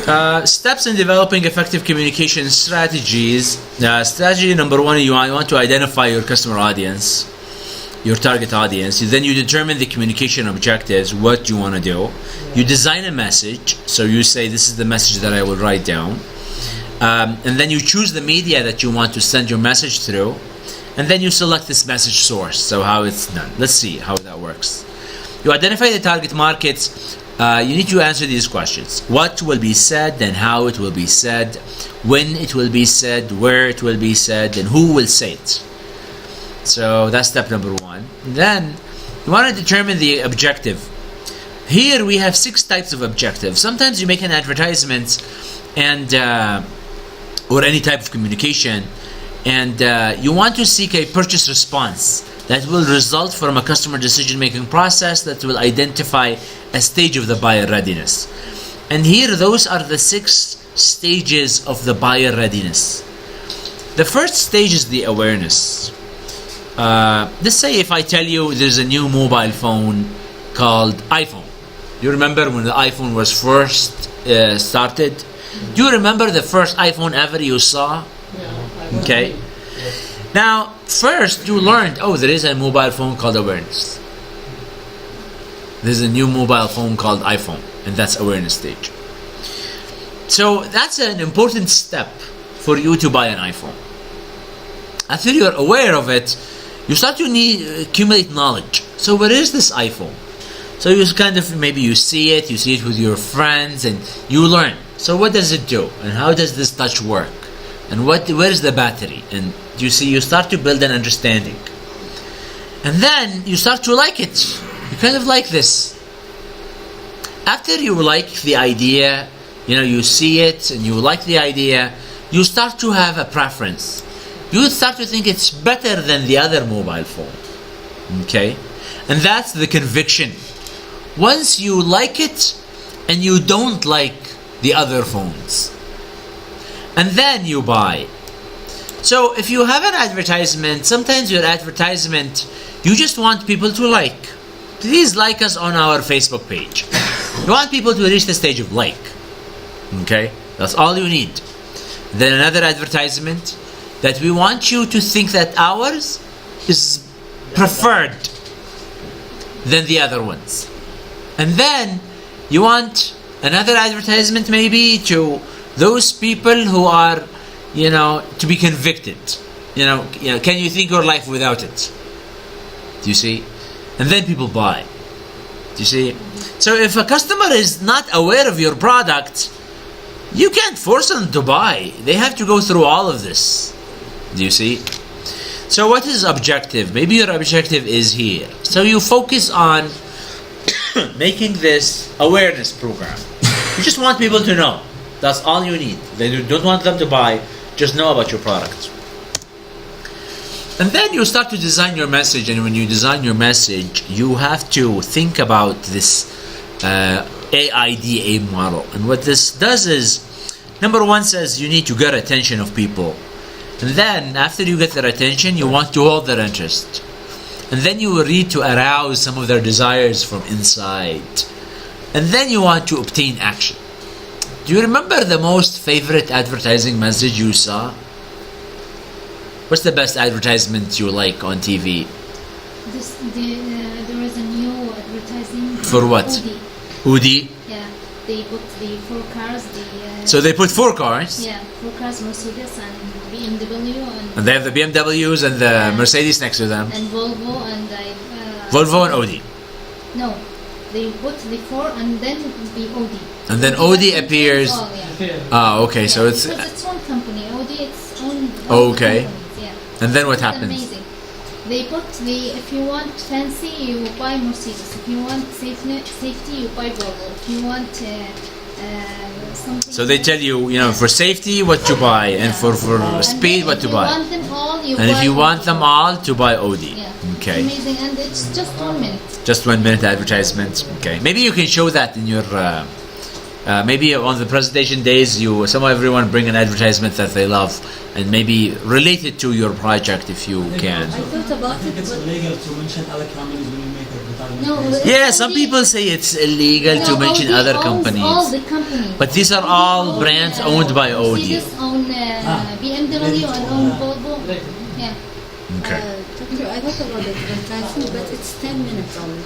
Steps in developing effective communication strategies. Strategy number one, you want to identify your customer audience, your target audience. Then you determine the communication objectives, what you want to do. You design a message, so you say, this is the message that I will write down. And then you choose the media that you want to send your message through. And then you select this message source, so how it's done. Let's see how that works. You identify the target markets. You need to answer these questions. What will be said, and how it will be said, when it will be said, where it will be said, and who will say it. So that's step number one. Then you want to determine the objective. Here we have 6 types of objectives. Sometimes you make an advertisement and or any type of communication, and you want to seek a purchase response that will result from a customer decision-making process that will identify a stage of the buyer readiness. And here, those are the 6 stages of the buyer readiness. The first stage is the awareness. Let's say if I tell you there's a new mobile phone called iPhone. You remember when the iPhone was first started? Do you remember the first iPhone ever you saw? Yeah. Okay. Now, first you learned, there is a mobile phone called awareness. There's a new mobile phone called iPhone, and that's awareness stage. So that's an important step for you to buy an iPhone. After you're aware of it, you start to accumulate knowledge. So what is this iPhone? So you kind of, maybe you see it with your friends, and you learn. So what does it do? And how does this touch work? And where is the battery? And you start to build an understanding. And then you start to like it. You kind of like this. After you like the idea, you see it and you like the idea, you start to have a preference. You start to think it's better than the other mobile phone. Okay? And that's the conviction. Once you like it and you don't like the other phones, and then you buy. So if you have an advertisement, sometimes your advertisement, you just want people to like. Please like us on our Facebook page. You want people to reach the stage of like. Okay? That's all you need. Then another advertisement, that we want you to think that ours is preferred than the other ones. And then you want another advertisement maybe to those people who are, to be convicted. Can you think your life without it? Do you see? And then people buy. Do you see? So if a customer is not aware of your product, you can't force them to buy. They have to go through all of this. Do you see? So what is objective? Maybe your objective is here. So you focus on making this awareness program. You just want people to know. That's all you need. You don't want them to buy. Just know about your product. And then you start to design your message. And when you design your message, you have to think about this AIDA model. And what this does is, number one says you need to get attention of people. And then after you get their attention, you want to hold their interest. And then you will need to arouse some of their desires from inside. And then you want to obtain action. Do you remember the most favorite advertising message you saw? What's the best advertisement you like on TV? There is a new advertising. For what? Audi? Yeah, they put the 4 cars. So they put 4 cars? Yeah, 4 cars, Mercedes and BMW. And they have the BMWs and the Mercedes next to them. And Volvo and Volvo and Audi. No, they put the 4 and then the Audi. And then Audi appears. Okay, so it's. Because it's one company. Audi, it's own. Okay. Yeah. And then what It's happens? amazing. They put if you want fancy, you buy Mercedes. If you want safety, you buy Volvo. If you want something. So they tell you, for safety, what to buy, and for speed, what to buy. If you want them all, and if you want them all, to buy Audi. Yeah. Okay. It's amazing, and it's just 1 minute. Just 1 minute advertisement. Okay. Maybe you can show that in your. Maybe on the presentation days, everyone bring an advertisement that they love, and maybe relate it to your project if you can. I thought about it. It's illegal to mention other companies when you make advertisement. No. Yeah, some people say it's illegal to mention other companies. All the companies. But these are all brands owned by Audi. Mercedes own BMW and own Volvo. Yeah. Okay. Doctor, I thought about it, but it's 10 minutes only.